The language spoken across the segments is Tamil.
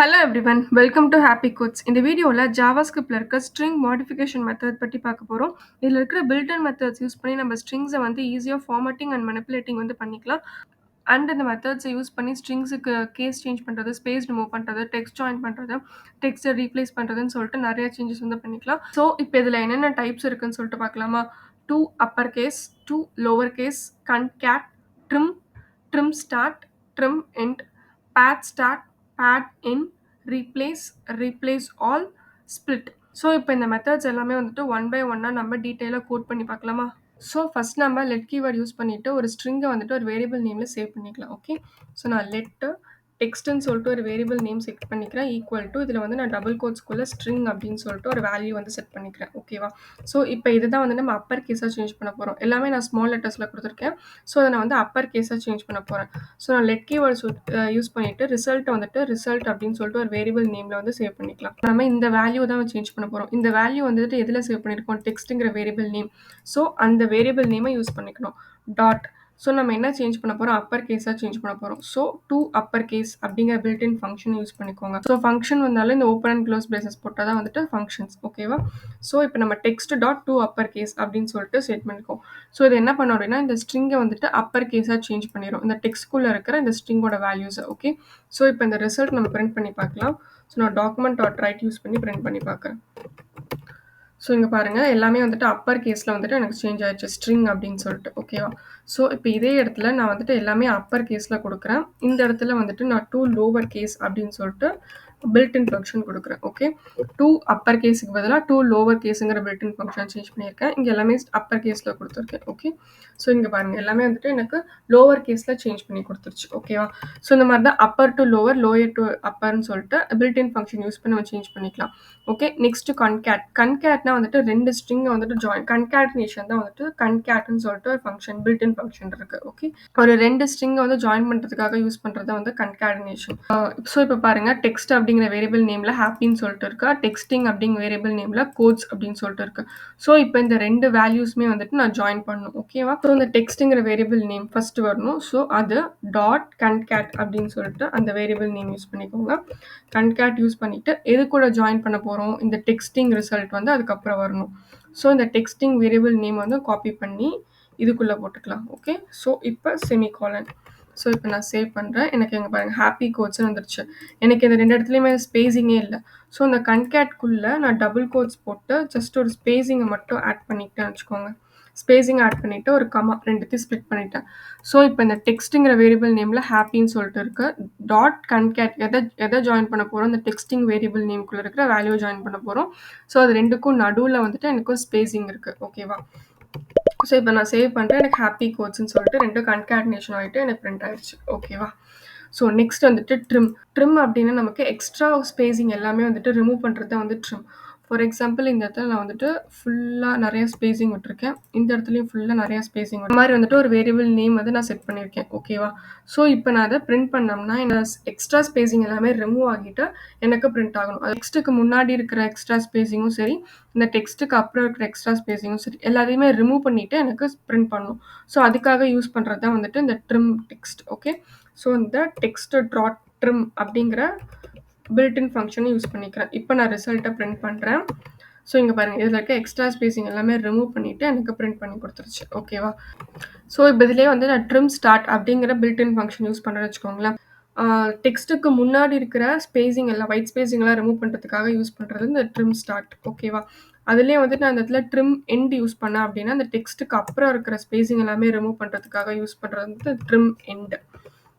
Hello everyone welcome to happy codes. இந்த வீடியோவில் ஜாவாஸ்கிரிப்டில் இருக்க ஸ்ட்ரிங் மாடிஃபிகேஷன் மெத்தட் பற்றி பார்க்க போகிறோம். இதில் இருக்கிற பில்ட்-இன் மெத்தட்ஸ் யூஸ் பண்ணி நம்ம ஸ்ட்ரிங்ஸை வந்து ஈஸியாக ஃபார்மேட்டிங் அண்ட் மேனிபுலேட்டிங் வந்து பண்ணிக்கலாம். அண்ட் இந்த மெத்தட்ஸை யூஸ் பண்ணி ஸ்ட்ரிங்ஸுக்கு கேஸ் சேஞ்ச் பண்ணுறது, ஸ்பேஸ் ரிமூவ் பண்ணுறது, டெக்ஸ்ட் ஜாயின் பண்ணுறது, டெக்ஸ்ட்டை ரீப்ளேஸ் பண்ணுறதுன்னு சொல்லிட்டு நிறைய சேஞ்சஸ் வந்து பண்ணிக்கலாம். ஸோ இப்போ இதில் என்னென்ன டைப்ஸ் இருக்குன்னு சொல்லிட்டு பார்க்கலாமா? 2 upper case, 2 lower case, concat, trim, trim start, trim end, pad start, pad in, replace, replace all, split. So இப்போ இந்த மெத்தட்ஸ் எல்லாமே வந்துட்டு ஒன் பை ஒன்னாக நம்ம டீட்டெயிலாக கோட் பண்ணி பார்க்கலாமா? ஸோ ஃபர்ஸ்ட் நம்ம லெட் கீவேர்ட் யூஸ் பண்ணிவிட்டு ஒரு ஸ்ட்ரிங்கை வந்துட்டு ஒரு வேரியபிள் நேமில் சேவ் பண்ணிக்கலாம். ஓகே, ஸோ நான் லெட்டு டெக்ஸ்ட்டுன்னு சொல்லிட்டு ஒரு வேரியபிள் நேம் செட் பண்ணிக்கிறேன். ஈக்குவல் டு இதில் வந்து நான் டபுள் கோட்ஸ்குள்ளே ஸ்ட்ரிங் அப்படின்னு சொல்லிட்டு ஒரு வேல்யூ வந்து செட் பண்ணிக்கிறேன். ஓகேவா? ஸோ இப்போ இதுதான் வந்து நம்ம அப்பர் கேஸாக சேஞ்ச் பண்ண போகிறோம். எல்லாமே நான் ஸ்மால் லெட்டர்ஸில் கொடுத்துருக்கேன். ஸோ அதை நான் வந்து அப்பர் கேஸாக சேஞ்ச் பண்ண போகிறேன். ஸோ நான் லெட் கீவேர்ட்ஸ் யூஸ் பண்ணிவிட்டு ரிசல்ட்டை வந்துட்டு ரிசல்ட் அப்படின்னு சொல்லிட்டு ஒரு வேரியபிள் நேமில் வந்து சேவ் பண்ணிக்கலாம். நம்ம இந்த வேல்யூ தான் சேஞ்ச் பண்ண போகிறோம். இந்த வேல்யூ வந்துட்டு எதில் சேவ் பண்ணியிருக்கோம்? டெக்ஸ்ட்டுங்கிற வேரியபிள் நேம். ஸோ அந்த வேரியபிள் நேமை யூஸ் பண்ணிக்கணும். டாட். ஸோ நம்ம என்ன சேஞ்ச் பண்ண போகிறோம்? அப்பர் கேஸாக சேஞ்ச் பண்ண போகிறோம். ஸோ டூ அப்பர் கேஸ் அப்படிங்கிற பில்ட்-இன் ஃபங்க்ஷன் யூஸ் பண்ணிக்கோங்க. ஸோ ஃபங்க்ஷன் வந்தாலும் இந்த ஓப்பன் அண்ட் க்ளோஸ் பிரேசஸ் போட்டால் தான் வந்துட்டு ஃபங்க்ஷன்ஸ். ஓகேவா? ஸோ இப்போ நம்ம text dot to upper case அப்படின்னு சொல்லிட்டு செட் பண்ணிக்கோம். ஸோ இது என்ன பண்ணோம் அப்படின்னா இந்த ஸ்ட்ரிங்கை வந்துட்டு அப்பர் கேஸாக சேஞ்ச் பண்ணிடும். இந்த டெக்ஸ்ட்குள்ளே இருக்கிற இந்த ஸ்ட்ரிங்கோட வேல்யூஸை. ஓகே, ஸோ இப்போ இந்த ரிசல்ட் நம்ம பிரிண்ட் பண்ணி பார்க்கலாம். ஸோ நான் டாக்குமெண்ட் டாட் ரைட் யூஸ் பண்ணி பிரிண்ட் பண்ணி பார்க்குறேன். ஸோ இங்கே பாருங்கள் எல்லாமே வந்துட்டு அப்பர் கேஸில் வந்துட்டு எனக்கு சேஞ்ச் ஆயிடுச்சு ஸ்ட்ரிங் அப்படின்னு சொல்லிட்டு. ஓகேவா? ஸோ இப்போ இதே இடத்துல நான் வந்துட்டு எல்லாமே அப்பர் கேஸில் கொடுக்குறேன். இந்த இடத்துல வந்துட்டு நான் 2 லோவர் கேஸ் அப்படின்னு சொல்லிட்டு பில்ட்-இன் ஃபங்க்ஷன் கொடுக்குறேன். ஓகே, 2 அப்பர் கேஸுக்கு பதிலாக 2 லோவர் கேஸுங்கிற பில்ட்-இன் ஃபங்க்ஷன் சேஞ்ச் பண்ணியிருக்கேன். இங்கே எல்லாமே அப்பர் கேஸில் கொடுத்துருக்கேன். ஓகே, ஸோ இங்கே பாருங்கள் எல்லாமே வந்துட்டு எனக்கு லோவர் கேஸில் சேஞ்ச் பண்ணி கொடுத்துருச்சு. ஓகேவா? ஸோ இந்த மாதிரி தான் upper to lower, lower to அப்பர்னு சொல்லிட்டு பில்ட்-இன் ஃபங்க்ஷன் யூஸ் பண்ணி நம்ம சேஞ்ச் பண்ணிக்கலாம். Okay, next concat. கன்கேட்னா வந்துட்டு ரெண்டு ஸ்ட்ரிங்கை வந்துட்டு ஜாயின் கன்கேட்னேஷன் தான் வந்துட்டு கன்கேட்னு சொல்லிட்டு ஒரு ஃபங்க்ஷன் பில்ட்-இன் ஃபங்க்ஷன் இருக்கு. ஓகே, ஒரு ரெண்டு ஸ்ட்ரிங்கை வந்து ஜாயின் பண்ணுறதுக்காக யூஸ் பண்ணுறது வந்து கன்கேட்னேஷன். ஸோ இப்போ பாருங்க டெக்ஸ்ட் அப்படிங்கிற வேரியபிள் நேமில் ஹாப்பின்னு சொல்லிட்டு இருக்கா, டெக்ஸ்டிங் அப்படிங்கிற வேரியபிள் நேமில் கோட்ஸ் அப்படின்னு சொல்லிட்டு இருக்கு. ஸோ இப்போ இந்த ரெண்டு வேல்யூஸ்மே வந்துட்டு நான் ஜாயின் பண்ணணும். ஓகேவா? ஸோ இந்த டெக்ஸ்ட்டுங்கிற வேரியபிள் நேம் ஃபர்ஸ்ட் வரணும். ஸோ அது டாட் கன்கேட் அப்படின்னு சொல்லிட்டு அந்த வேரியபிள் நேம் யூஸ் பண்ணிக்கோங்க. கன்கேட் யூஸ் பண்ணிட்டு எது கூட ஜாயின் பண்ண போகிறோம்? இந்த டெக்ஸ்டிங் ரிசல்ட் வந்து அதுக்கப்புறம் வரணும். ஸோ இந்த டெக்ஸ்டிங் வேரியபிள் நேம் வந்து காப்பி பண்ணி இதுக்குள்ளே போட்டுக்கலாம். ஓகே, ஸோ இப்போ செமிகாலன். ஸோ இப்போ நான் சேவ் பண்ணுறேன். எனக்கு எங்கே பாருங்கள் ஹாப்பி கோட்ஸ்னு வந்துருச்சு. எனக்கு இந்த ரெண்டு இடத்துலையுமே ஸ்பேஸிங்கே இல்லை. ஸோ இந்த கன்கேட்குள்ளே நான் டபுள் கோட்ஸ் போட்டு ஜஸ்ட் ஒரு ஸ்பேஸிங்கை மட்டும் ஆட் பண்ணிக்கிட்டேன்னு வச்சுக்கோங்க. ஸ்பேஸிங் ஆட் பண்ணிவிட்டு ஒரு கமா ரெண்டுத்தையும் ஸ்ப்ளிட் பண்ணிட்டேன். ஸோ இப்போ இந்த டெக்ஸ்ட்டுங்கிற வேரியபிள் நேமில் ஹாப்பின்னு சொல்லிட்டு இருக்கு. டாட் கன்கேட் எதை ஜாயின் பண்ண போகிறோம்? இந்த டெக்ஸ்டிங் வேரியபிள் நேம்குள்ளே இருக்கிற வேல்யூ ஜாயின் பண்ண போகிறோம். ஸோ அது ரெண்டுக்கும் நடுவில் வந்துட்டு எனக்கு ஸ்பேஸிங் இருக்குது. ஓகேவா? ஸோ இப்போ நான் சேவ் பண்ணுறேன். எனக்கு ஹாப்பி கோட்ஸ்ன்னு சொல்லிட்டு ரெண்டு கன்கேட்னேஷன் ஆகிட்டு எனக்கு பிரிண்ட் ஆயிடுச்சு. ஓகேவா? ஸோ நெக்ஸ்ட் வந்துட்டு ட்ரிம் அப்படின்னா நமக்கு எக்ஸ்ட்ரா ஸ்பேஸிங் எல்லாமே வந்துட்டு ரிமூவ் பண்ணுறது தான் வந்து ட்ரிம். ஃபார் எக்ஸாம்பிள் இந்த இடத்துல நான் வந்துட்டு ஃபுல்லாக நிறைய ஸ்பேஸிங் விட்டுருக்கேன். இந்த இடத்துலையும் ஃபுல்லாக நிறைய ஸ்பேஸிங் இந்த மாதிரி வந்துட்டு ஒரு வேரியபிள் நேம் வந்து நான் செட் பண்ணியிருக்கேன். ஓகேவா? ஸோ இப்போ நான் அதை பிரிண்ட் பண்ணோம்னா இந்த எக்ஸ்ட்ரா ஸ்பேஸிங் எல்லாமே ரிமூவ் ஆகிட்டு எனக்கு பிரிண்ட் ஆகணும். டெக்ஸ்ட்டுக்கு முன்னாடி இருக்கிற எக்ஸ்ட்ரா ஸ்பேஸிங்கும் சரி, இந்த டெக்ஸ்ட்டுக்கு அப்புறம் இருக்கிற எக்ஸ்ட்ரா ஸ்பேஸிங்கும் சரி, எல்லாத்தையுமே ரிமூவ் பண்ணிவிட்டு எனக்கு பிரிண்ட் பண்ணணும். ஸோ அதுக்காக யூஸ் பண்ணுறது தான் வந்துட்டு இந்த ட்ரிம் டெக்ஸ்ட். ஓகே, ஸோ இந்த டெக்ஸ்ட் டாட் ட்ரிம் அப்படிங்கிற பில்ட்-இன் ஃபங்க்ஷனை யூஸ் பண்ணிக்கிறேன். இப்போ நான் ரிசல்ட்டை பிரிண்ட் பண்ணுறேன். ஸோ இங்கே பாருங்கள் இதில் இருக்க எக்ஸ்ட்ரா ஸ்பேஸிங் எல்லாமே ரிமூவ் பண்ணிவிட்டு எனக்கு பிரிண்ட் பண்ணி கொடுத்துருச்சு. ஓகேவா? ஸோ இப்போ இதிலே வந்து நான் ட்ரிம் ஸ்டார்ட் அப்படிங்கிற பில்ட்-இன் ஃபங்க்ஷன் யூஸ் பண்ணுறேன்னு வச்சுக்கோங்களேன். டெக்ஸ்ட்டுக்கு முன்னாடி இருக்கிற ஸ்பேஸிங் எல்லாம் ஒயிட் ஸ்பேஸிங்லாம் ரிமூவ் பண்ணுறதுக்காக யூஸ் பண்ணுறது இந்த ட்ரிம் ஸ்டார்ட். ஓகேவா? அதுலேயே வந்துட்டு நான் அந்த இடத்துல ட்ரிம் எண்ட் யூஸ் பண்ணேன் அப்படின்னா அந்த டெக்ஸ்ட்டுக்கு அப்புறம் இருக்கிற ஸ்பேஸிங் எல்லாமே ரிமூவ் பண்ணுறதுக்காக யூஸ் பண்ணுறது வந்து ட்ரிம் எண்ட்.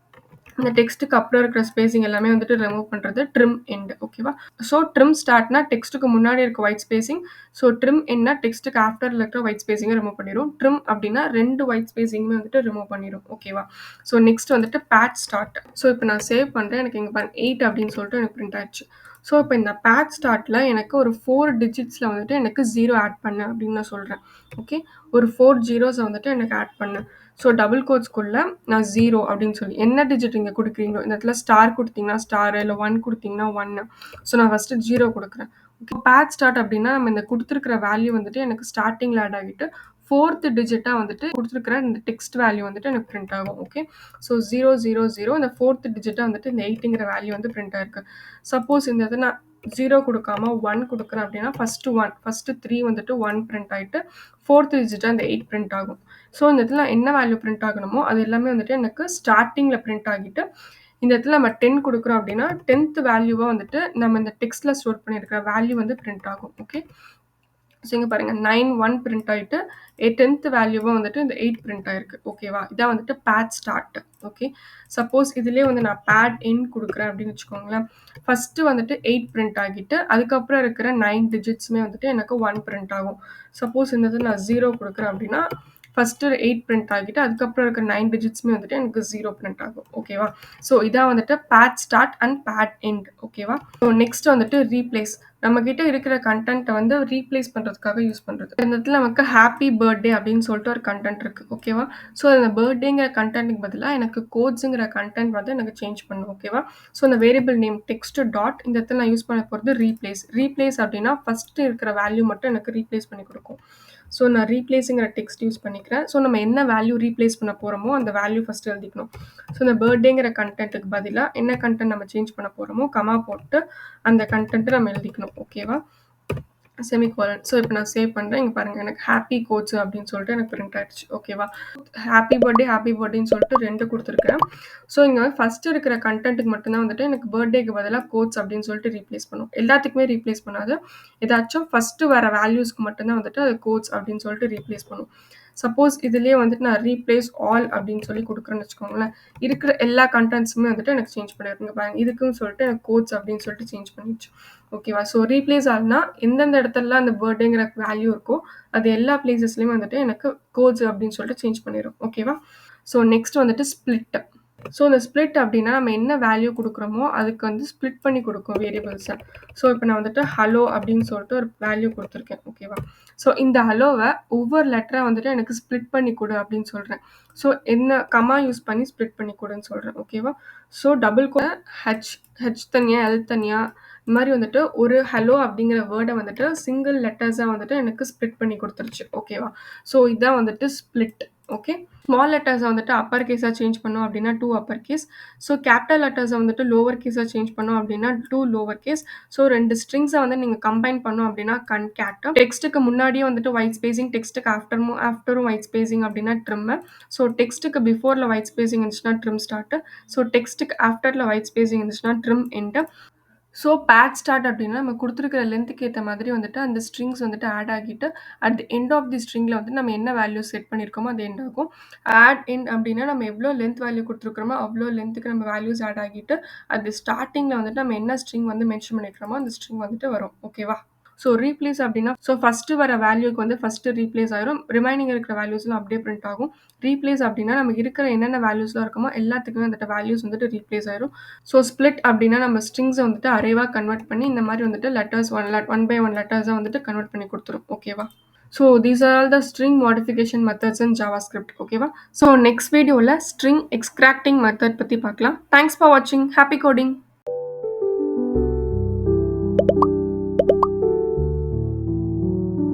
இந்த டெக்ஸ்ட்டுக்கு அப்புறம் இருக்கிற ஸ்பேஸிங் எல்லாமே வந்துட்டு ரிமூவ் பண்ணுறது ட்ரிம் எண்ட். ஓகேவா? ஸோ ட்ரிம் ஸ்டார்ட்னா டெக்ஸ்ட்டுக்கு முன்னாடி இருக்க ஒயிட் ஸ்பேஸிங். ஸோ ட்ரிம் எண்ட்னா டெக்ஸ்ட்டுக்கு ஆஃப்டரில் இருக்கிற ஒயிட் ஸ்பேஸிங்கை ரிமூவ் பண்ணிடும். ட்ரிம் அப்படின்னா ரெண்டு ஒயிட் ஸ்பேஸிங்குமே வந்துட்டு ரிமூவ் பண்ணிடும். ஓகேவா? ஸோ நெக்ஸ்ட் வந்துட்டு பேட் ஸ்டார்ட். ஸோ இப்போ நான் சேவ் பண்ணுறேன். எனக்கு இங்கே பாருங்க 8 அப்படின்னு சொல்லிட்டு எனக்கு பிரிண்ட் ஆயிடுச்சு. ஸோ இப்போ இந்த பேட் ஸ்டார்ட்டில் எனக்கு ஒரு 4 டிஜிட்ஸில் வந்துட்டு எனக்கு 0 ஆட் பண்ணு அப்படின்னு நான் சொல்கிறேன். ஓகே, ஒரு 4 ஜீரோஸை வந்துட்டு எனக்கு ஆட் பண்ணு. ஸோ டபுள் கோட்ஸ்குள்ளே நான் 0 அப்படின்னு சொல்லி என்ன டிஜிட் இங்கே கொடுக்குறீங்களோ இந்த இடத்துல ஸ்டார் கொடுத்தீங்கன்னா ஸ்டார், இல்லை 1 கொடுத்தீங்கன்னா 1. ஸோ நான் ஃபஸ்ட்டு 0 கொடுக்குறேன். ஓகே, பேட் ஸ்டார்ட் அப்படின்னா நம்ம இந்த கொடுத்துருக்கிற வேல்யூ வந்துட்டு எனக்கு ஸ்டார்டிங்கில் ஆட் ஆகிட்டு 4த் டிஜிட்டா வந்துட்டு குடுத்துருக்கிற இந்த டெக்ஸ்ட் வேல்யூ வந்துட்டு எனக்கு பிரிண்ட் ஆகும். ஓகே. ஸோ 000 இந்த 4த் டிஜிட்டா வந்துட்டு இந்த 8ங்கிற வேல்யூ வந்து பிரிண்ட் ஆயிருக்கு. சப்போஸ் இந்த இத நான் 0 குடுக்காம 1 குடுக்குறேன் அப்படின்னா, ஃபர்ஸ்ட்டு 3 வந்துட்டு 1 பிரிண்ட் ஆயிட்டு, 4த் டிஜிட்டா இந்த 8 பிரிண்ட் ஆகும். ஸோ இந்த இடத்துல என்ன வேல்யூ பிரிண்ட் ஆகணுமோ, அது எல்லாமே வந்துட்டு எனக்கு ஸ்டார்ட்டிங்ல பிரிண்ட் ஆகிட்டு, இந்த இடத்துல நம்ம 10 குடுக்குறோம் அப்படின்னா, 10த் வேல்யூவா வந்துட்டு நம்ம இந்த டெக்ஸ்ட்ல ஸ்டோர் பண்ணியிருக்கிற வேல்யூ வந்து பிரிண்ட் ஆகும். ஓகே. ஸோ இங்க பாருங்க 9 1 பிரிண்ட் ஆயிட்டு 10th வேல்யூவா வந்துட்டு இந்த 8 பிரிண்ட் ஆயிருக்கு. ஓகேவா? இதான் வந்துட்டு பேட் ஸ்டார்ட். ஓகே. சப்போஸ் இதுலயே வந்து நான் பேட் எண்ட் குடுக்குறேன் அப்படின்னு வச்சுக்கோங்களேன். ஃபர்ஸ்ட்டு வந்துட்டு 8 பிரிண்ட் ஆகிட்டு, அதுக்கப்புறம் இருக்கிற 9 டிஜிட்ஸுமே வந்துட்டு எனக்கு 1 பிரிண்ட் ஆகும். சப்போஸ் இந்த இது நான் 0 குடுக்குறேன் அப்படின்னா, ஃபர்ஸ்ட்டு 8 பிரிண்ட் ஆகிட்டு, அதுக்கப்புறம் இருக்கிற 9 டிஜிட்ஸுமே வந்துட்டு எனக்கு 0 பிரிண்ட் ஆகும். ஓகேவா? ஸோ இதான் வந்துட்டு pad start and pad end. ஓகேவா? ஸோ நெக்ஸ்ட் வந்துட்டு ரீப்ளேஸ். நம்மகிட்ட இருக்கிற கன்டென்ட்ட வந்து ரீப்ளேஸ் பண்றதுக்காக யூஸ் பண்றது. இந்த இடத்துல நமக்கு ஹேப்பி பர்த்டே அப்படின்னு சொல்லிட்டு ஒரு கன்டென்ட் இருக்கு. ஓகேவா? ஸோ அந்த பர்த்டேங்கிற கன்டென்ட்க்கு பதிலா எனக்கு கோட்ஸ்ங்கிற கன்டென்ட் வந்து எனக்கு சேஞ்ச் பண்ணணும். ஓகேவா? ஸோ அந்த வேரியபிள் நேம் டெக்ஸ்ட் டாட் இந்த இடத்துல நான் யூஸ் பண்ண போறது ரீப்ளேஸ். ரீப்ளேஸ் அப்படின்னா ஃபர்ஸ்ட் இருக்கிற வேல்யூ மட்டும் எனக்கு ரீப்ளேஸ் பண்ணி குடுக்கும். ஸோ நான் ரீப்ளேஸுங்கிற டெக்ஸ்ட் யூஸ் பண்ணிக்கிறேன். ஸோ நம்ம என்ன வேல்யூ ரீப்ளேஸ் பண்ண போறோமோ, அந்த வேல்யூ ஃபர்ஸ்ட் எழுதிக்கணும். ஸோ இந்த பர்த்டேங்கிற கன்டென்ட்க்கு பதிலா என்ன கன்டென்ட் நம்ம சேஞ்ச் பண்ண போறோமோ, கமா போட்டு அந்த கன்டென்ட்ட நம்ம எழுதிக்கணும். ஓகேவா? செமிகோலன். ஸோ இப்போ நான் சேவ் பண்றேன். இங்க பாருங்க எனக்கு ஹேப்பி கோட்ஸ் அப்படின்னு சொல்லிட்டு எனக்கு பிரிண்ட் ஆயிடுச்சு. ஓகேவா? ஹேப்பி பர்த்டேன்னு சொல்லிட்டு 2 குடுத்துருக்கேன். ஸோ இங்க ஃபர்ஸ்ட் இருக்கிற கன்டென்ட்க்கு மட்டும் தான் வந்துட்டு எனக்கு பர்த்டேக்கு பதிலா கோட்ஸ் அப்படின்னு சொல்லிட்டு ரீப்ளேஸ் பண்ணும். எல்லாத்துக்குமே ரீப்ளேஸ் பண்ணாது. ஏதாச்சும் ஃபர்ஸ்ட் வர வேல்யூஸ்க்கு மட்டும் தான் வந்துட்டு அது கோட்ஸ் அப்படின்னு சொல்லிட்டு ரீப்ளேஸ் பண்ணும். சப்போஸ் இதுலயே வந்துட்டு நான் ரீப்ளேஸ் ஆல் அப்படின்னு சொல்லி குடுக்குறேன்னு வச்சுக்கோங்களேன். இருக்கிற எல்லா கன்டென்ட்ஸுமே வந்துட்டு எனக்கு சேஞ்ச் பண்ணிருங்க பாருங்க. இதுக்குன்னு சொல்லிட்டு எனக்கு கோட்ஸ் அப்படின்னு சொல்லிட்டு சேஞ்ச் பண்ணிடுச்சு. ஓகேவா? ஸோ ரீப்ளேஸ் ஆல்னா எந்தெந்த இடத்துலலாம் அந்த பர்த்டேங்கிற வேல்யூ இருக்கோ, அது எல்லா பிளேஸஸ்லயும் வந்துட்டு எனக்கு கோட்ஸ் அப்படின்னு சொல்லிட்டு சேஞ்ச் பண்ணிரும். ஓகேவா? ஸோ நெக்ஸ்ட் வந்துட்டு ஸ்ப்ளிட். ஸோ இந்த ஸ்ப்ளிட் அப்படின்னா நம்ம என்ன வேல்யூ குடுக்குறோமோ, அதுக்கு வந்து ஸ்ப்ளிட் பண்ணி குடுக்கும் வேரியபிள்ஸ. ஸோ இப்போ நான் வந்துட்டு ஹலோ அப்படின்னு சொல்லிட்டு ஒரு வேல்யூ குடுத்துருக்கேன். ஓகேவா? ஸோ இந்த ஹலோவ ஒவ்வொரு லெட்டரா வந்துட்டு எனக்கு ஸ்ப்ளிட் பண்ணி குடு அப்படின்னு சொல்றேன். ஸோ என்ன கமா யூஸ் பண்ணி ஸ்ப்ளிட் பண்ணி குடுன்னு சொல்றேன். ஓகேவா? ஸோ டபுள் ஹெச் தனியா, எல் தனியா இந்த மாரி வந்துட்டு ஒரு ஹலோ அப்படிங்கிற வேர்ட வந்துட்டு சிங்கிள் லெட்டர்ஸா வந்துட்டு எனக்கு ஸ்ப்ளிட் பண்ணி குடுத்துருச்சு. ஓகேவா? ஸோ இதான் வந்துட்டு ஸ்ப்ளிட். ஓகே. ஸ்மால் லெட்டர்ஸ வந்துட்டு அப்பர் கேஸா சேஞ்ச் பண்ணோம் அப்படின்னா 2 அப்பர் கேஸ். ஸோ கேப்பிட்டல் லெட்டர்ஸ வந்துட்டு லோவர் கேஸா சேஞ்ச் பண்ணோம் அப்படின்னா 2 லோவர் கேஸ். ஸோ 2 ஸ்ட்ரிங்ஸ வந்து நீங்க கம்பைன் பண்ணோம் அப்படின்னா கன்கேட். டெக்ஸ்ட்க்கு முன்னாடியே வந்துட்டு ஒயிட் ஸ்பேசிங், டெக்ஸ்ட்க்கு ஆஃப்டரும் ஒயிட் ஸ்பேசிங் அப்படின்னா ட்ரிம். ஸோ டெக்ஸ்ட்க்கு பிஃபோர்ல ஒயிட் ஸ்பேசிங் இருந்துச்சுன்னா ட்ரிம் ஸ்டார்ட். ஸோ டெக்ஸ்ட்க்கு ஆஃப்டர்ல ஒயிட் ஸ்பேசிங் இருந்துச்சுன்னா trim end. So pad start அப்படின்னா நம்ம குடுத்துருக்கிற லென்த்துக்கு ஏத்த மாதிரி வந்துட்டு அந்த ஸ்ட்ரிங்ஸ் வந்துட்டு ஆட் ஆகிட்டு, at the end of the ஸ்ட்ரிங்ல வந்து நம்ம என்ன வேல்யூ செட் பண்ணியிருக்கோமோ அது எண்ட் ஆகும். ஆட் எண்ட் அப்படின்னா நம்ம எவ்வளோ லென்த் வேல்யூ குடுத்துருக்கிறோமோ, அவ்வளோ லென்த்துக்கு நம்ம வேல்யூஸ் ஆட் ஆகிட்டு, அது ஸ்டார்ட்டிங்ல வந்துட்டு நம்ம என்ன ஸ்ட்ரிங் வந்து மென்ஷன் பண்ணியிருக்கிறோமோ, அந்த ஸ்ட்ரிங் வந்துட்டு வரும். ஓகேவா? ஸோ ரீப்ளேஸ் அப்படின்னா ஃபர்ஸ்ட்டு வர வேல்யூக்கு வந்து ஃபர்ஸ்ட்டு ரீப்ளேஸ் ஆயிரும். ரிமைனிங் இருக்கிற வேல்யூஸ்லாம் அப்படியே பிரிண்ட் ஆகும். ரீப்ளேஸ் அப்படின்னா நமக்கு இருக்கிற என்னென்ன வேல்யூஸ்லாம் இருக்குமோ எல்லாத்துக்குமே வந்துட்டு வேல்யூஸ் வந்துட்டு ரீப்ளேஸ் ஆயிரும். ஸோ ஸ்ப்ளிட் அப்படின்னா நம்ம ஸ்ட்ரிங்ஸ வந்துட்டு அரேவா கன்வெர்ட் பண்ணி இந்த மாரி வந்துட்டு லெட்டர்ஸ் ஒன் பை ஒன் லெட்டர்ஸா வந்துட்டு கன்வெர்ட் பண்ணி குடுத்துரும். ஓகேவா? So these are all the string modification methods in JavaScript. ஓகேவா? ஸோ நெக்ஸ்ட் வீடியோல ஸ்ட்ரிங் எக்ஸ்ட்ராக்டிங் மெத்தட் பத்தி பார்க்கலாம். தேங்க்ஸ் ஃபார் வாட்சிங். Happy coding.